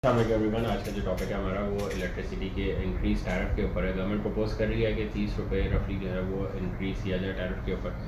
Everyone, आज का जो टॉपिक है हमारा वो इलेक्ट्रिसिटी के इंक्रीज टैरिफ के ऊपर है। गवर्नमेंट प्रपोज कर रही है कि 30 रुपये रफली जो है वो इंक्रीज़ किया जाए टैरिफ के ऊपर।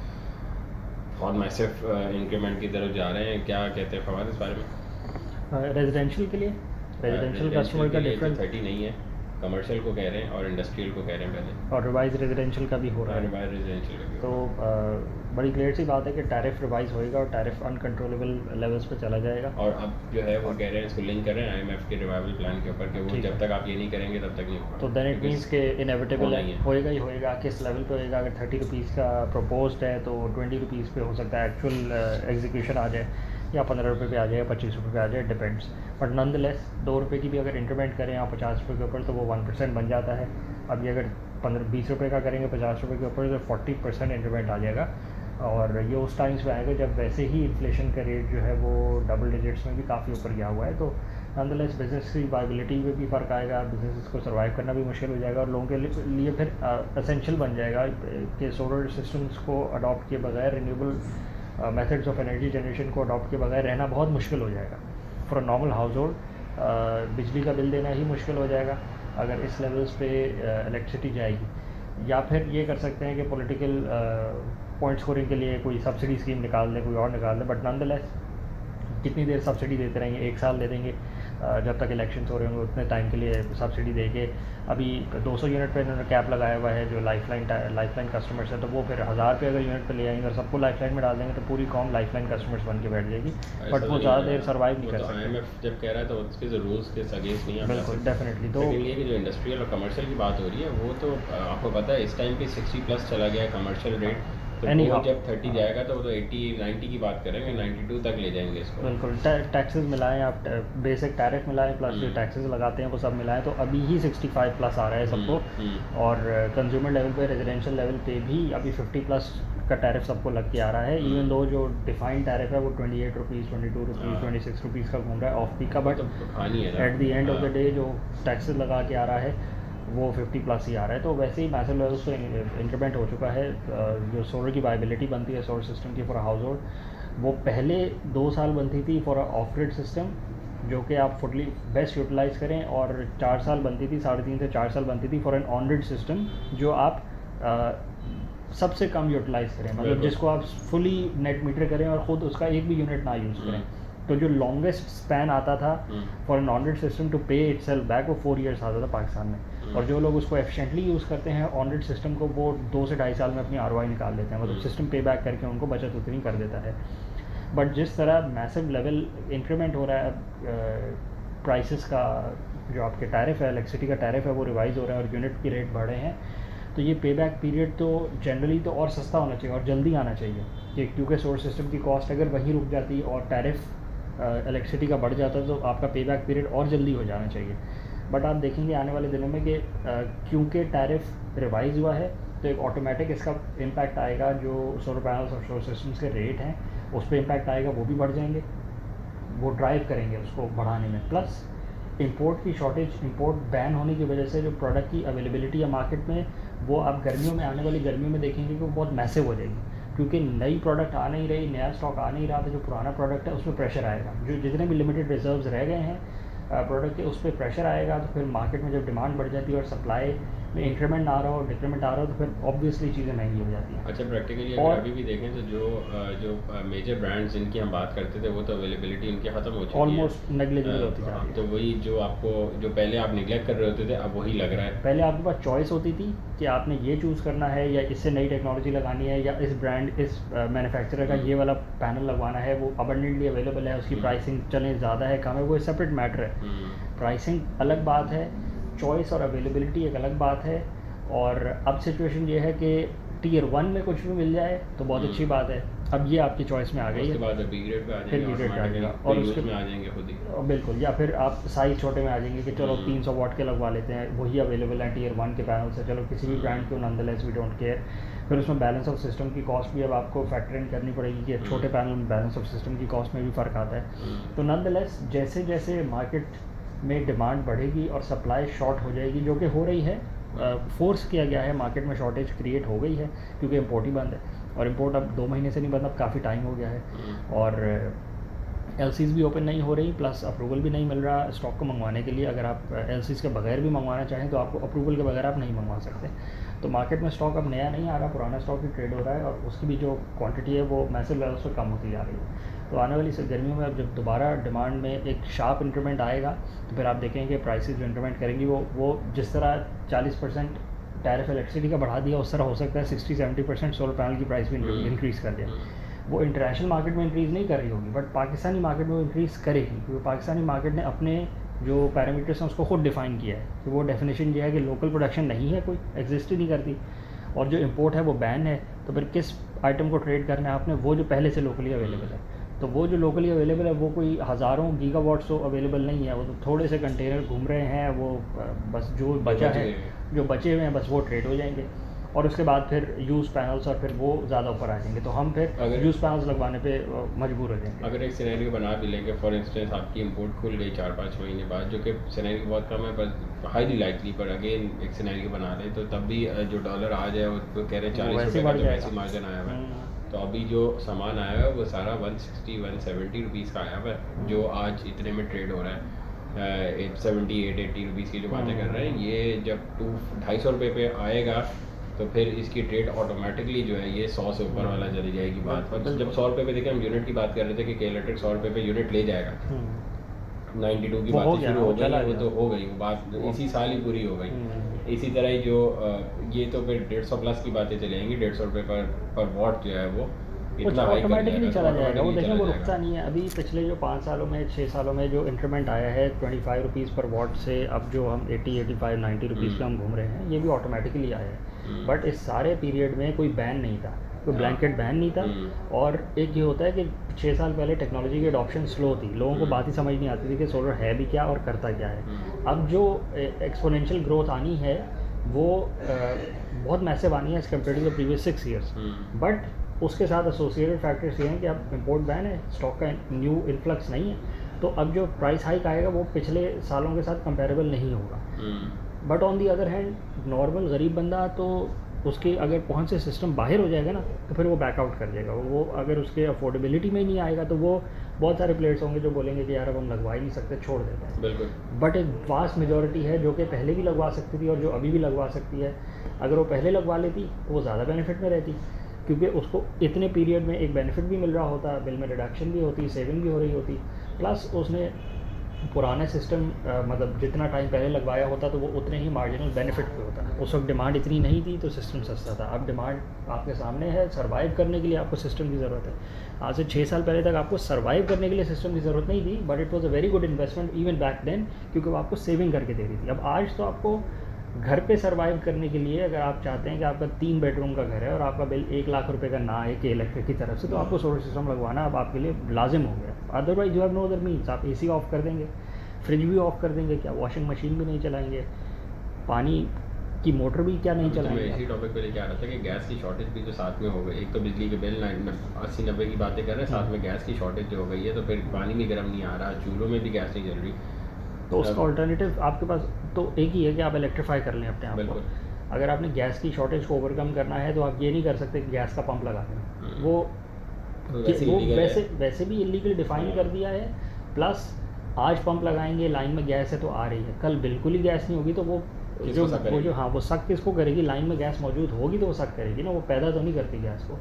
बहुत मैसिव इंक्रीमेंट की तरफ जा रहे हैं। क्या कहते हैं फवाद इस बारे में? रेजिडेंशियल के लिए रेजिडेंशियल कस्टमर का डिफरेंट 30 नहीं है, कमर्शियल को कह रहे हैं और इंडस्ट्रियल को कह रहे हैं पहले, और रिवाइज रेजिडेंशियल का भी हो रहा है। रिवाइज रेजिडेंशियल का भी तो हो रहा है। बड़ी क्लियर सी बात है कि टैरिफ रिवाइज होएगा और टैरिफ अनकंट्रोलेबल लेवल्स पे चला जाएगा। और अब जो है वो कह रहे हैं, इसको लिंक कर रहे हैं IMF के रिवाइवल प्लान के ऊपर कि वो जब तक आप ये नहीं करेंगे तब तक नहीं होगा। तो देन इट मीन्स के इनएविटेबल होएगा ही होएगा। किस लेवल पे होएगा? अगर 30 रुपीज़ का प्रपोज्ड है तो 20 रुपीज़ पे हो सकता है एक्चुअल एग्जीक्यूशन आ जाए, या 15 रुपये पे आ जाए, या 25 रुपये पे आ जाए, depends. But known the less 2 रुपये की भी अगर इंक्रीमेंट करें आप 50 रुपये के ऊपर तो वो 1% बन जाता है। अब ये अगर 20 रुपये का करेंगे 50 रुपये के ऊपर तो 40% इंक्रीमेंट आ जाएगा। और ये उस टाइम्स में आएगा जब वैसे ही इन्फ्लेशन का रेट जो है वो डबल डिजिट्स में भी काफ़ी ऊपर गया हुआ है। तो नॉनदलेस बिज़नेस की वायबिलिटी में भी फ़र्क आएगा, बिजनेस को सर्वाइव करना भी मुश्किल हो जाएगा और लोगों के लिए फिर असेंशियल बन जाएगा कि सोलर सिस्टम्स को अडॉप्ट किए बगैर, renewable methods of energy generation को अडॉप्ट किए बगैर रहना बहुत मुश्किल हो जाएगा for a normal house hold. बिजली का बिल देना ही मुश्किल हो जाएगा अगर इस लेवल्स पे इलेक्ट्रिसिटी जाएगी। या फिर ये कर सकते हैं कि पॉलिटिकल पॉइंट स्कोरिंग के लिए कोई सब्सिडी स्कीम निकाल दें, कोई और निकाल दें। बट नॉनदलेस कितनी देर सब्सिडी देते रहेंगे? 1 साल दे देंगे जब तक इलेक्शंस हो रहे होंगे, उतने टाइम के लिए सब्सिडी देके। अभी 200 यूनिट पे इन्होंने कैप लगाया हुआ है जो लाइफलाइन कस्टमर्स है, तो वो फिर 1000 रुपये अगर यूनिट पे ले आएंगे और सबको लाइफलाइन में डाल देंगे तो पूरी कॉम लाइफलाइन कस्टमर्स बन के बैठ जाएगी। बट वो ज़्यादा देर सर्वाइव नहीं कर सकते। IMF जब कह रहा है तो उसके रूल्स के अगेंस्ट नहीं है। बिल्कुल, डेफिनेटली। तो ये कि जो इंडस्ट्रियल और कमर्शियल की बात हो रही है वो तो आपको पता है इस टाइम पे 60+ चला गया है कमर्शियल रेट। तो वो जब 30 जाएगा तो वो तो 80-90 की बात करेंगे, 92 तक ले जाएंगे इसको। बिल्कुल, टैक्सेस मिलाएं आप, बेसिक टैरिफ मिलाएं प्लस जो टैक्सेस लगाते हैं वो सब मिलाएं तो अभी ही 65+ आ रहा है सबको। और कंज्यूमर लेवल पे, रेजिडेंशियल लेवल पे भी अभी 50+ का टैरिफ सबको लग के आ रहा है। इवन दो जो डिफाइंड टैरिफ है वो 28 रुपीज़, 22 रुपीज़, 26 रुपीज़ का घूम रहा है ऑफ पीक का। But at the end of the day जो टैक्सेस लगा के आ रहा है वो 50+ ही आ रहा है। तो वैसे ही मैसिव लेवल्स पे इंक्रीमेंट हो चुका है। जो सोलर की वायबिलिटी बनती है सोलर सिस्टम की फॉर हाउस होल्ड, वो पहले 2 साल बनती थी फॉर ऑफ ग्रिड सिस्टम जो कि आप फुली बेस्ट यूटिलाइज़ करें, और 4 साल बनती थी, 3.5 से 4 साल बनती थी for an on grid system जो आप सबसे कम यूटिलाइज़ करें, मतलब जिसको आप फुली नेट मीटर करें और ख़ुद उसका एक भी यूनिट ना यूज़ करें। तो जो लॉन्गेस्ट स्पैन आता था for an on grid system to pay itself back वो 4 ईयर्स आता था पाकिस्तान में। और जो लोग उसको एफिशिएंटली यूज़ करते हैं ऑन ग्रिड सिस्टम को, वो 2 से 2.5 साल में अपनी ROI निकाल लेते हैं, मतलब सिस्टम पे बैक करके उनको बचत उतनी कर देता है। बट जिस तरह मैसिव लेवल इंक्रीमेंट हो रहा है प्राइसेस का, जो आपके टैरिफ है, इलेक्ट्रिसिटी का टैरिफ है वो रिवाइज़ हो रहा है और यूनिट की रेट बढ़े हैं, तो ये पे बैक पीरियड तो जनरली तो और सस्ता होना चाहिए और जल्दी आना चाहिए कि क्योंकि सोर्स सिस्टम की कॉस्ट अगर वहीं रुक जाती और टैरिफ इलेक्ट्रिसिटी का बढ़ जाता तो आपका पे बैक पीरियड और जल्दी हो जाना चाहिए। बट आप देखेंगे आने वाले दिनों में कि क्योंकि टैरिफ रिवाइज़ हुआ है तो एक ऑटोमेटिक इसका इम्पैक्ट आएगा, जो सोलर पैनल्स और सोलर सिस्टम्स के रेट हैं उस पर इम्पैक्ट आएगा, वो भी बढ़ जाएंगे, वो ड्राइव करेंगे उसको बढ़ाने में। प्लस इंपोर्ट की शॉर्टेज, इंपोर्ट बैन होने की वजह से जो प्रोडक्ट की अवेलेबिलिटी है मार्केट में, वो आप गर्मियों में, आने वाली गर्मियों में देखेंगे कि वो बहुत मैसिव हो जाएगी, क्योंकि नई प्रोडक्ट आ नहीं रही, नया स्टॉक आ नहीं रहा, तो जो पुराना प्रोडक्ट है उस पर प्रेशर आएगा। जो जितने भी लिमिटेड रिजर्व्स रह गए हैं प्रोडक्ट के, उस पर प्रेशर आएगा। तो फिर मार्केट में जब डिमांड बढ़ जाती है और सप्लाई में इंक्रीमेंट आ रहा हो, डिक्रीमेंट आ रहा हो, तो फिर ऑब्वियसली चीज़ें महंगी हो जाती हैं। अच्छा, प्रैक्टिकली अगर अभी भी देखें तो जो मेजर ब्रांड्स जिनकी हम बात करते थे वो तो अवेलेबिलिटी उनकी ख़त्म हो चुकी है, ऑलमोस्ट नेग्लिजिबल होती जा रही है। तो वही जो आपको, जो पहले आप निगलेक्ट कर रहे होते थे अब वही लग रहा है। पहले आपके पास चॉइस होती थी कि आपने ये चूज़ करना है या इससे नई टेक्नोलॉजी लगानी है या इस ब्रांड, इस मैन्युफैक्चरर का ये वाला पैनल लगवाना है, वो अबंडेंटली अवेलेबल है, उसकी प्राइसिंग चले ज़्यादा है कम है, वो सेपरेट मैटर है। प्राइसिंग अलग बात है, चॉइस और अवेलेबिलिटी एक अलग बात है। और अब सिचुएशन ये है कि टियर 1 में कुछ भी मिल जाए तो बहुत अच्छी बात है, अब ये आपकी चॉइस में आ गई है। उसके बाद बी ग्रेड पे आ फिर बी ग्रेड पे आ जाएगा और उसके में आ जाएंगे खुद ही, बिल्कुल। या फिर आप साइज़ छोटे में आ जाएंगे कि चलो 300 वाट के लगवा लेते हैं, वही अवेलेबल है टियर 1 के पैनल से, चलो किसी भी ब्रांड के, नॉनदलेस वी डोंट केयर। फिर उसमें बैलेंस ऑफ सिस्टम की कॉस्ट भी अब आपको फैक्टर इन करनी पड़ेगी कि छोटे पैनल में बैलेंस ऑफ सिस्टम की कॉस्ट में भी फ़र्क आता है। तो नॉनदलेस जैसे जैसे मार्केट में डिमांड बढ़ेगी और सप्लाई शॉर्ट हो जाएगी, जो कि हो रही है, फोर्स किया गया है, मार्केट में शॉर्टेज क्रिएट हो गई है क्योंकि इम्पोर्ट ही बंद है। और इम्पोर्ट अब 2 महीने से नहीं बंद, अब काफ़ी टाइम हो गया है। और एलसीज़ भी ओपन नहीं हो रही, प्लस अप्रूवल भी नहीं मिल रहा स्टॉक को मंगवाने के लिए। अगर आप एलसीज़ के बगैर भी मंगवाना चाहें तो आपको अप्रूवल के बगैर आप नहीं मंगवा सकते। तो मार्केट में स्टॉक अब नया नहीं आ रहा, पुराना स्टॉक ही ट्रेड हो रहा है, और उसकी भी जो क्वांटिटी है वो मैसिव लेवल्स पर कम होती जा रही है। तो आने वाली गर्मियों में अब जब दोबारा डिमांड में एक शार्प इंक्रीमेंट आएगा तो फिर आप देखेंगे कि प्राइसेस जो इंक्रीमेंट करेंगी वो जिस तरह 40% टैरिफ इलेक्ट्रिसिटी का बढ़ा दिया, उस तरह हो सकता है 60-70% सोलर पैनल की प्राइस भी इंक्रीज़ कर दिया। वो इंटरनेशनल मार्केट में इंक्रीज़ नहीं कर रही होगी, बट पाकिस्तानी मार्केट में वो इंक्रीज़ करेगी, क्योंकि पाकिस्तानी मार्केट ने अपने जो पैरामीटर्स हैं उसको खुद डिफ़ाइन किया है। तो वो डेफिनेशन ये है कि लोकल प्रोडक्शन नहीं है, कोई एग्जिस्ट ही नहीं करती, और जो इंपोर्ट है वो बैन है। तो फिर किस आइटम को ट्रेड करना है आपने? वो जो पहले से लोकली अवेलेबल है। तो वो जो लोकली अवेलेबल है वो कोई हज़ारों गीगावाट्स तो अवेलेबल नहीं है, वो तो थोड़े से कंटेनर घूम रहे हैं, वो बस जो बचा है, जो बचे हुए हैं बस वो ट्रेड हो जाएंगे, और उसके बाद फिर यूज़ पैनल्स और फिर वो ज़्यादा ऊपर आ जाएंगे। तो हम फिर अगर यूज़ पैनल्स लगवाने पे मजबूर हो जाएंगे। अगर एक सिनेरियो बना भी लेंगे, फॉर इंस्टेंस आपकी इंपोर्ट खुल गई 4-5 महीने बाद, जो कि सिनेरियो बहुत कम है पर हाईली लाइकली, पर अगेन एक सिनेरियो बना रहे तो तब भी जो डॉलर आ जाए वो कह रहे हैं 40 रुपये का जो वैसी मार्जिन आया हुआ है। तो अभी जो सामान आया हुआ है वो सारा 160-170 रुपीज़ का आया हुआ है, जो आज इतने में ट्रेड हो रहा है 78-80 रुपीज़ की जो बातें कर रहे हैं। ये जब 250 रुपये पे आएगा तो फिर इसकी ट्रेड ऑटोमेटिकली जो है ये 100 से ऊपर वाला चली जाएगी बात। पर जब 100 रुपये पे देखें, हम यूनिट की बात कर रहे थे कि के इलेक्ट्रिक 100 रुपये पे यूनिट ले जाएगा, 92 की बात शुरू हो गई, वो तो हो गई, वो बात इसी साल ही पूरी हो गई। इसी तरह ही जो ये तो फिर 150 प्लस की बातें चलेंगी, 150 रुपये पर वॉट जो है वो इतना ऑटोमेटिकली चला जाएगा। वो देखें वो रुकता नहीं है। अभी पिछले जो 5 सालों में 6 सालों में जो इंक्रीमेंट आया है 25 रुपीज़ पर वॉट से, अब जो हम 80-85-90 रुपीज़ पे हम घूम रहे हैं, ये भी ऑटोमेटिकली आया है। बट इस सारे पीरियड में कोई बैन नहीं था, कोई ब्लैंकेट बैन नहीं था। और एक ये होता है कि 6 साल पहले टेक्नोलॉजी की अडॉप्शन स्लो थी, लोगों को बात ही समझ नहीं आती थी कि सोलर है भी क्या और करता क्या है। अब जो एक्सपोनेंशियल ग्रोथ आनी है वो बहुत मैसिव आनी है as compare to the previous 6 years. But उसके साथ एसोसिएटेड फैक्टर्स ये हैं कि अब इंपोर्ट बैन है, स्टॉक का न्यू इन्फ्लक्स नहीं है, तो अब जो प्राइस हाइक आएगा वो पिछले सालों के साथ कंपेरेबल नहीं होगा। But on the other hand normal गरीब बंदा तो उसके अगर पहुंच से सिस्टम बाहर हो जाएगा ना तो फिर वो बैकआउट कर जाएगा। वो अगर उसके अफोर्डेबिलिटी में ही नहीं आएगा तो वो बहुत सारे प्लेयर्स होंगे जो बोलेंगे कि यार अब हम लगवा ही नहीं सकते, छोड़ देते हैं। बिल्कुल। बट एक वास्ट मेजॉरिटी है जो कि पहले भी लगवा सकती थी और जो अभी भी लगवा सकती है। अगर वो पहले लगवा लेती तो वो ज़्यादा बेनिफिट में रहती, क्योंकि उसको इतने पीरियड में एक बेनिफिट भी मिल रहा होता, बिल में रिडक्शन भी होती, सेविंग भी हो रही होती, प्लस उसने पुराने सिस्टम मतलब जितना टाइम पहले लगवाया होता तो वो उतने ही मार्जिनल बेनिफिट पे होता। उस वक्त डिमांड इतनी नहीं थी तो सिस्टम सस्ता था। अब डिमांड आपके सामने है, सर्वाइव करने के लिए आपको सिस्टम की ज़रूरत है। आज से 6 साल पहले तक आपको सर्वाइव करने के लिए सिस्टम की ज़रूरत नहीं थी, but it was a very good investment even back then, क्योंकि वो आपको सेविंग करके दे रही थी। अब आज तो आपको घर पे सर्वाइव करने के लिए, अगर आप चाहते हैं कि आपका 3 बेडरूम का घर है और आपका बिल 1 लाख रुपए का ना आए कि इलेक्ट्रिक की तरफ से, तो आपको सोलर सिस्टम लगवाना अब आपके लिए लाजिम हो गया। Otherwise you have no other means. आप एसी ऑफ कर देंगे, फ्रिज भी ऑफ कर देंगे, क्या वॉशिंग मशीन भी नहीं चलाएंगे, पानी की मोटर भी क्या नहीं चलाएंगे। इसी टॉपिक पे लेके आ रहा था कि गैस की शॉर्टेज भी जो साथ में हो गई, एक तो बिजली के बिल 80-90 की बातें कर रहे हैं, साथ में गैस की शॉर्टेज जो हो गई है, तो फिर पानी भी गर्म नहीं आ रहा, चूल्हों में भी गैस नहीं चल रही। तो उसका ऑल्टरनेटिव आपके पास तो एक ही है कि आप इलेक्ट्रीफाई कर लें अपने आप को। अगर आपने गैस की शॉर्टेज को ओवरकम करना है तो आप ये नहीं कर सकते कि गैस का पंप लगा दें, वो वैसे भी इलीगल डिफाइन कर दिया है। प्लस आज पंप लगाएंगे, लाइन में गैस है तो आ रही है, कल बिल्कुल ही गैस नहीं होगी तो वो सक किसको करेगी? लाइन में गैस मौजूद होगी तो वो सक करेगी ना, वो पैदा तो नहीं करती गैस को।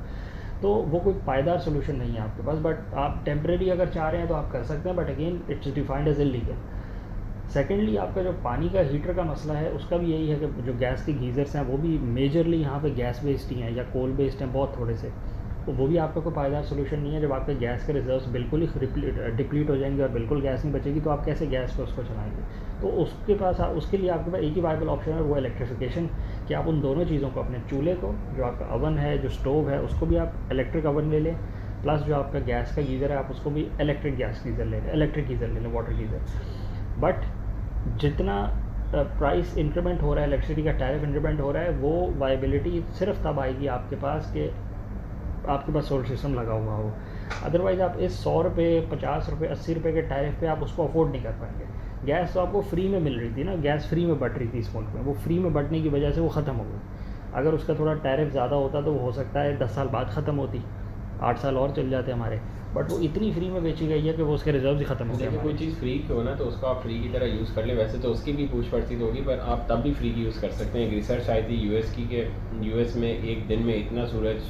तो वो कोई पायदार सोल्यूशन नहीं है आपके पास। बट आप टेम्परेरी अगर चाह रहे हैं तो आप कर सकते हैं, but again it's defined as illegal. Secondly आपका जो पानी का हीटर का मसला है उसका भी यही है कि जो गैस के गीज़र्स हैं वो भी मेजरली यहाँ पे गैस बेस्ड ही हैं या कोल बेस्ड हैं बहुत थोड़े से, तो वो भी आपका कोई पायदार सोल्यूशन नहीं है। जब आपके गैस के रिजर्व्स बिल्कुल ही डिप्लीट हो जाएंगे और बिल्कुल गैस नहीं बचेगी तो आप कैसे गैस पे उसको चलाएंगे? तो उसके लिए आपके पास एक ही वायबल ऑप्शन है, वो इलेक्ट्रिफिकेशन, कि आप उन दोनों चीज़ों को, अपने चूल्हे को, जो आपका अवन है, जो स्टोव है, उसको भी आप इलेक्ट्रिक अवन ले लें, प्लस जो आपका गैस का गीज़र है आप उसको भी इलेक्ट्रिक गैस गीज़र ले लें, इलेक्ट्रिक गीज़र ले लें, वाटर गीज़र। बट जितना प्राइस इंक्रीमेंट हो रहा है, इलेक्ट्रिसिटी का टैरिफ इंक्रीमेंट हो रहा है, वो वायबिलिटी सिर्फ तब आएगी आपके पास कि आपके पास सोलर सिस्टम लगा हुआ हो। अदरवाइज़ आप इस 100 रुपये, 50 रुपये, 80 रुपये के टैरिफ पे आप उसको अफोर्ड नहीं कर पाएंगे। गैस तो आपको फ्री में मिल रही थी ना, गैस फ्री में बट रही थी इस मुल्क में, वो फ्री में बटने की वजह से वो ख़त्म हो गई। अगर उसका थोड़ा टैरिफ ज़्यादा होता तो वो हो सकता है 10 साल बाद ख़त्म होती, 8 साल और चल जाते हमारे। बट वो इतनी फ्री में बेची गई है कि वो उसके रिजर्व ही ख़त्म हो गए। कोई चीज़ फ्री की हो ना तो उसको आप फ्री की तरह यूज़ कर ले, वैसे तो उसकी भी पूछ पड़ती होगी, पर आप तब भी फ्री की यूज़ कर सकते हैं। एक रिसर्च आई थी यूएस की कि यूएस में एक दिन में इतना सूरज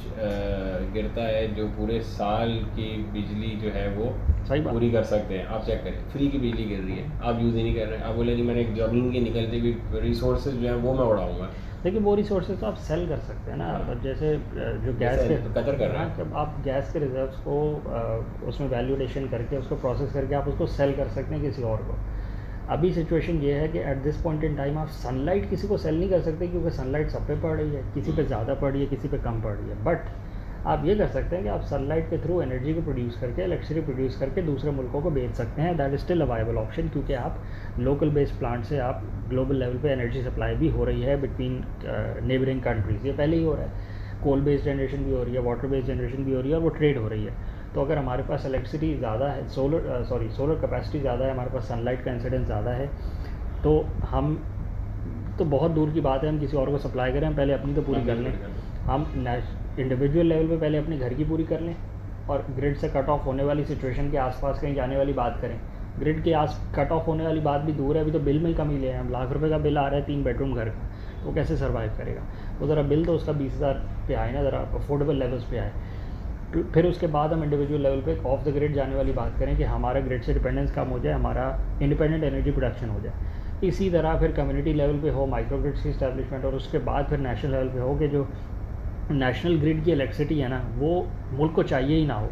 गिरता है जो पूरे साल की बिजली जो है वो पूरी कर सकते हैं। आप चेक करें, फ्री की बिजली गिर रही है, आप यूज़ ही नहीं कर रहे हैं, आप बोले नहीं मैंने ज़मीन के निकलते हुए रिसोर्सेज जो है वो मैं उड़ाऊँगा। लेकिन वो रिसोर्सेज तो आप सेल कर सकते हैं ना। जैसे जो गैस के कतर कर रहे हैं, जब आप गैस के रिजर्व्स को उसमें वैल्यूडेशन करके उसको प्रोसेस करके आप उसको सेल कर सकते हैं किसी और को। अभी सिचुएशन ये है कि at this point in time आप सनलाइट किसी को सेल नहीं कर सकते, क्योंकि सनलाइट सब पे पड़ रही है, किसी पे ज़्यादा पड़ रही है, किसी पे कम पड़ रही है। बट आप ये कर सकते हैं कि आप सनलाइट के थ्रू एनर्जी को प्रोड्यूस करके, इलेक्ट्रिसिटी प्रोड्यूस करके दूसरे मुल्कों को बेच सकते हैं। That is still a viable option, क्योंकि आप लोकल बेस्ड प्लांट से आप ग्लोबल लेवल पे एनर्जी सप्लाई भी हो रही है बिटवीन नेबरिंग कंट्रीज़। ये पहले ही हो रहा है, कोल बेस्ड जनरेशन भी हो रही है, वाटर बेस्ड जनरेशन भी हो रही है, और वो ट्रेड हो रही है। तो अगर हमारे पास इलेक्ट्रिसिटी ज़्यादा है, सोलर कैपेसिटी ज़्यादा है, हमारे पास सनलाइट का इंसिडेंस ज़्यादा है, तो हम तो बहुत दूर की बात है हम किसी और को सप्लाई करें, हम पहले अपनी तो पूरी कर लें। हम इंडिविजुअल लेवल पे पहले अपने घर की पूरी कर लें, और ग्रिड से कट ऑफ होने वाली सिचुएशन के आसपास कहीं जाने वाली बात करें। ग्रिड के कट ऑफ होने वाली बात भी दूर है, अभी तो बिल में ही कमी ले हैं हम। लाख रुपए का बिल आ रहा है 3 बेडरूम घर का, तो कैसे सर्वाइव करेगा वो? ज़रा बिल तो उसका 20,000 पे आए ना, ज़रा अफोर्डेबल लेवल्स पे आए। फिर उसके बाद हम इंडिविजुअल लेवल पे ऑफ द ग्रिड जाने वाली बात करें कि हमारा ग्रिड से डिपेंडेंस कम हो जाए, हमारा इंडिपेंडेंट एनर्जी प्रोडक्शन हो जाए। इसी तरह फिर कम्युनिटी लेवल पे हो माइक्रो ग्रिड्स की इस्टेब्लिशमेंट, और उसके बाद फिर नेशनल लेवल पे हो कि जो नेशनल ग्रिड की इलेक्ट्रिसिटी है ना, वो मुल्क को चाहिए ही ना हो,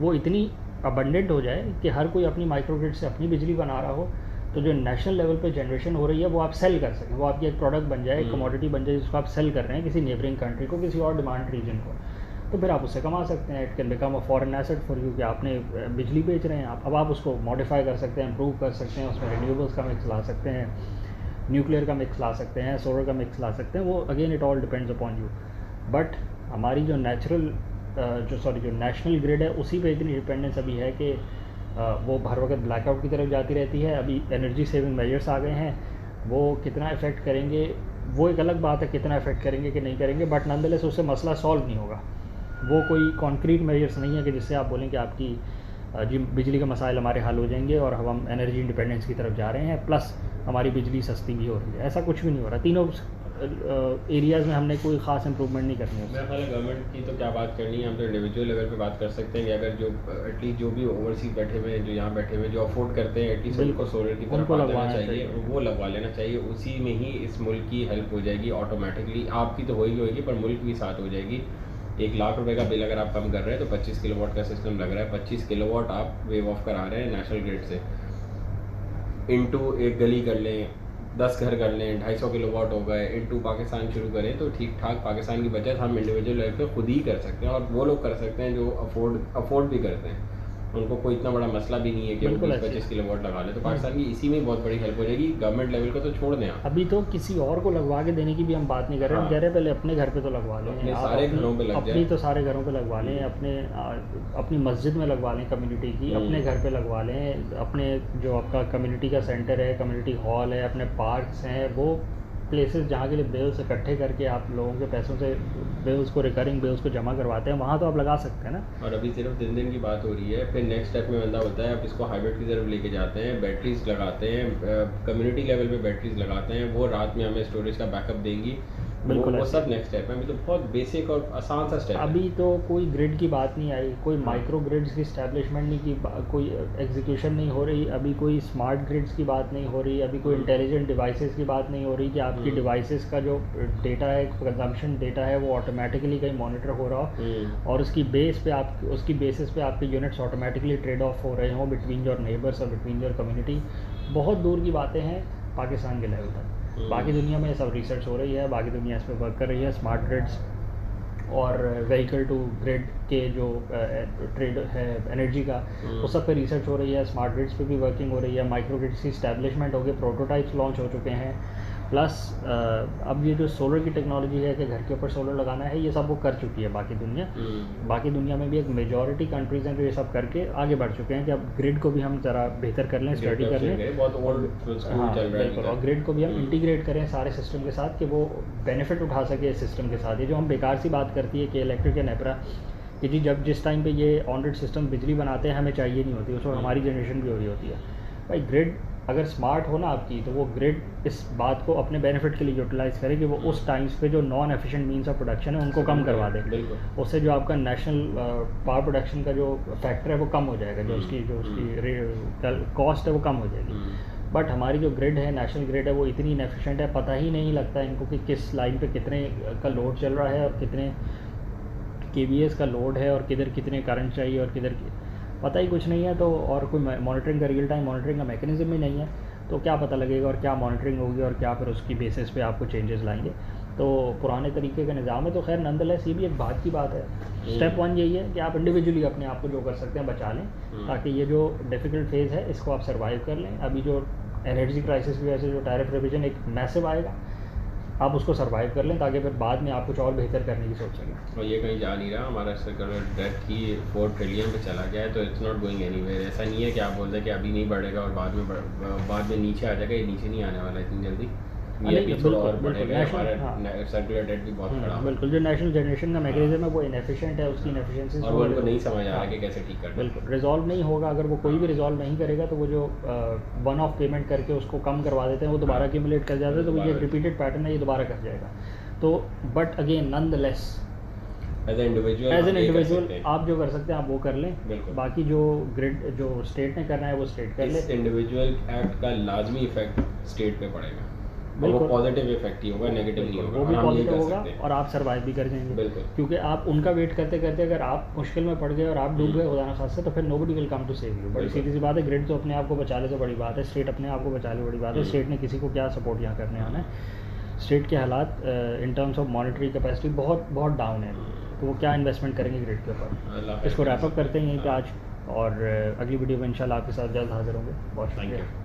वो इतनी अबंडेंट हो जाए कि हर कोई अपनी माइक्रो ग्रिड से अपनी बिजली बना रहा हो, तो जो नेशनल लेवल पे जनरेशन हो रही है वो आप सेल कर सकें, वो आपकी एक प्रोडक्ट बन जाए, एक कमोडिटी बन जाए जिसको आप सेल कर रहे हैं किसी नेबरिंग कंट्री को, किसी और डिमांड रीजन को, तो फिर आप उससे कमा सकते हैं। It can become a foreign asset for you, कि आपने बिजली बेच रहे हैं आप, अब आप उसको मॉडिफाई कर सकते हैं, इम्प्रूव कर सकते हैं, उसमें रिन्यूएबल्स का मिक्स ला सकते हैं, न्यूक्लियर का मिक्स ला सकते हैं, सोलर का मिक्स ला सकते हैं। वो again it all depends upon you. But हमारी जो जो नेशनल ग्रिड है उसी पे इतनी डिपेंडेंस अभी है कि वो हर वक्त ब्लैकआउट की तरफ जाती रहती है। अभी एनर्जी सेविंग मेजर्स आ गए हैं, वो कितना इफ़ेक्ट करेंगे वो एक अलग बात है, कितना इफ़ेक्ट करेंगे कि नहीं करेंगे, बट नॉनदलेस उससे मसला सॉल्व नहीं होगा। वो कोई कॉन्क्रीट मेजर्स नहीं है कि जिससे आप बोलें कि आपकी जी बिजली के मसाइल हमारे हल हो जाएंगे और हम एनर्जी इंडिपेंडेंस की तरफ जा रहे हैं, प्लस हमारी बिजली सस्ती भी हो रही है। ऐसा कुछ भी नहीं हो रहा। तीनों एरियाज़ में हमने कोई ख़ास इंप्रूवमेंट नहीं करनी है। मेरा ख्याल है गवर्नमेंट की तो क्या बात करनी है, हम तो इंडिविजुअल लेवल पे बात कर सकते हैं कि अगर जो एटलीस्ट जो भी ओवरसीज बैठे हुए हैं, जो यहाँ बैठे हुए हैं, जो अफोर्ड करते हैं, एटलीस्ट उनको सोलर की तरफ लगवाना चाहिए, वो लगवा लेना चाहिए। उसी में ही इस मुल्क की हेल्प हो जाएगी ऑटोमेटिकली। आपकी तो होगी होगी, पर मुल्क भी साथ हो जाएगी। 1 लाख रुपए का बिल अगर आप कम कर रहे हैं तो 25 किलोवाट का सिस्टम लग रहा है, 25 किलोवाट आप वेव ऑफ करा रहे हैं नेशनल ग्रिड से, इनटू एक गली कर लें, 10 घर कर लें, 250 किलोवाट हो गए, इनटू पाकिस्तान शुरू करें तो ठीक ठाक पाकिस्तान की बचत हम इंडिविजुअल लेवल पे खुद ही कर सकते हैं। और वो लोग कर सकते हैं जो अफोर्ड भी करते हैं, उनको कोई इतना बड़ा मसला भी नहीं है कि 25 किलोवाट लगा ले, तो पाकिस्तान की इसी में बहुत बड़ी हेल्प हो जाएगी। गवर्नमेंट लेवल को तो छोड़ दें आप, अभी तो किसी और को लगवा के देने की भी हम बात नहीं कर रहे हैं। हम कह रहे हैं पहले अपने घर पे तो लगवा लें, सारे घरों पे लग जाए, अपनी तो सारे घरों पे लगवा लें, अपनी मस्जिद में लगवा लें कम्युनिटी की, अपने घर पे लगवा लें, अपने जो आपका कम्युनिटी का सेंटर है, कम्युनिटी हॉल है, अपने पार्क्स हैं, वो प्लेसेस जहाँ के लिए बिल्स इकट्ठे करके आप लोगों के पैसों से बिल्स को, रिकरिंग बिल्स को जमा करवाते हैं, वहाँ तो आप लगा सकते हैं ना। और अभी सिर्फ दिन की बात हो रही है, फिर नेक्स्ट स्टेप में बंदा होता है, आप इसको हाइब्रिड की तरफ लेके जाते हैं, बैटरीज लगाते हैं, कम्युनिटी लेवल पे बैटरीज लगाते हैं, वो रात में हमें स्टोरेज का बैकअप देंगी। बिल्कुल, वो सब नेक्स्ट स्टेप है। अभी तो बहुत बेसिक और आसान सा स्टेप है। अभी तो कोई ग्रिड की बात नहीं आई, कोई माइक्रो ग्रिड्स की इस्टेब्लिशमेंट नहीं की, कोई एग्जीक्यूशन नहीं हो रही, अभी कोई स्मार्ट ग्रिड्स की बात नहीं हो रही, अभी कोई इंटेलिजेंट डिवाइसेस की बात नहीं हो रही कि आपकी डिवाइसेस का जो डेटा है, कंजम्पशन डेटा है, वो ऑटोमेटिकली कहीं मॉनिटर हो रहा हो, और उसकी बेसिस पे आपके यूनिट्स ऑटोमेटिकली ट्रेड ऑफ हो रहे हों बिटवीन योर नेबर्स और बिटवीन योर कम्युनिटी। बहुत दूर की बातें हैं पाकिस्तान के लेवल तक। बाकी दुनिया में सब रिसर्च हो रही है, बाकी दुनिया इस पर वर्क कर रही है। स्मार्ट ग्रिड्स और व्हीकल टू ग्रिड के जो ट्रेड है एनर्जी का, वो सब पे रिसर्च हो रही है। स्मार्ट ग्रिड्स पे भी वर्किंग हो रही है, माइक्रो ग्रिड्स की इस्टेब्लिशमेंट हो गई, प्रोटोटाइप्स लॉन्च हो चुके हैं। प्लस अब ये जो सोलर की टेक्नोलॉजी है कि घर के ऊपर सोलर लगाना है, ये सब वो कर चुकी है बाकी दुनिया। बाकी दुनिया में भी एक मेजॉरिटी कंट्रीज़ हैं जो ये सब करके आगे बढ़ चुके हैं कि अब ग्रिड को भी हम ज़रा बेहतर कर लें, स्टडी कर लें। हाँ बिल्कुल, और ग्रिड को भी हम इंटीग्रेट करें सारे सिस्टम के साथ कि वो बेनिफिट उठा सके इस सिस्टम के साथ। ये जो हम बेकार सी बात करती है कि इलेक्ट्रिक या नेपरा कि जी जब जिस टाइम पे ये ऑन ग्रिड सिस्टम बिजली बनाते हैं हमें चाहिए नहीं होती, उस वक्त हमारी जनरेशन भी हो रही होती है। भाई ग्रिड अगर स्मार्ट हो ना आपकी, तो वो ग्रिड इस बात को अपने बेनिफिट के लिए यूटिलाइज़ करे कि वो उस टाइम्स पे जो non efficient means of production है उनको कम करवा दे। उससे जो आपका नेशनल पावर प्रोडक्शन का जो फैक्टर है वो कम हो जाएगा, जो उसकी कॉस्ट है वो कम हो जाएगी। बट हमारी जो ग्रिड है, नेशनल ग्रिड है, वो इतनी इनएफिशिएंट है, पता ही नहीं लगता इनको कि किस लाइन पे कितने का लोड चल रहा है और कितने केवीएस का लोड है और किधर कितने करंट चाहिए और किधर पता ही कुछ नहीं है। तो और कोई मॉनिटरिंग का रियल टाइम मॉनिटरिंग का मैकेनिज्म भी नहीं है, तो क्या पता लगेगा और क्या मॉनिटरिंग होगी और क्या फिर उसकी बेसिस पे आपको चेंजेस लाएंगे। तो पुराने तरीके का निज़ाम है। तो खैर नंदलेस ये भी एक बात की बात है। स्टेप 1 यही है कि आप इंडिविजुअली अपने आप को जो कर सकते हैं बचा लें, ताकि ये जो डिफ़िकल्ट फेज़ है इसको आप सर्वाइव कर लें। अभी जो एनर्जी क्राइसिस की वजह से जो टैरिफ रिविजन एक मैसिव आएगा, आप उसको सर्वाइव कर लें, ताकि फिर बाद में आप कुछ और बेहतर करने की सोच सकें। और ये कहीं जा नहीं रहा, हमारा सर्कुलर डेट ही 4 ट्रिलियन पे चला गया है, तो इट्स नॉट गोइंग एनीवेयर। ऐसा नहीं है कि आप बोलते हैं कि अभी नहीं बढ़ेगा और बाद में नीचे आ जाएगा, ये नीचे नहीं आने वाला इतनी जल्दी, ये भी थोड़ा और बढ़ेगा। हमारा सर्कुलर डेट भी बहुत खड़ा है। बिल्कुल, जो नेशनल जनरेशन का मैकेनिज्म है वो इनएफिशिएंट है, उसकी इनएफिशिएंसीज और वो उनको नहीं समझ आ रहा कि कैसे ठीक करना। बिल्कुल रिजॉल्व नहीं होगा। अगर वो कोई भी रिजॉल्व नहीं करेगा तो वो जो वन ऑफ पेमेंट करके उसको कम करवा देते हैं वो दोबारा एक्यूमुलेट कर जाता है, तो ये रिपीटेड पैटर्न है, ये दोबारा कर जाएगा। तो but again nonetheless as an individual आप जो कर सकते हैं आप वो कर लें। बाकी जो ग्रिड जो स्टेट ने करना है वो स्टेट कर ले। इस इंडिविजुअल एक्ट का लाजमी इफेक्ट स्टेट पे पड़ेगा, वो पॉजिटिव इफेक्ट ही होगा, नेगेटिव नहीं होगा। वो भी पॉजिटिव होगा और आप सर्वाइव भी कर जाएंगे, क्योंकि आप उनका वेट करते करते अगर आप मुश्किल में पड़ गए और आप डूब गए खुदा ना खास्ता, तो फिर nobody will come to save you. बड़ी सीधी सी बात है, ग्रिड तो अपने आप को बचा ले तो बड़ी बात है, स्टेट अपने आप को बचा ले बड़ी बात है। स्टेट ने किसी को क्या सपोर्ट यहाँ करने आना है। स्टेट के हालात in terms of monetary capacity बहुत बहुत डाउन है, तो वो क्या इन्वेस्टमेंट करेंगे ग्रिड के ऊपर। इसको रैप अप करते हैं यहीं पे आज, और अगली वीडियो में इंशाल्लाह आपके साथ जल्द हाजिर होंगे। बहुत शुक्रिया।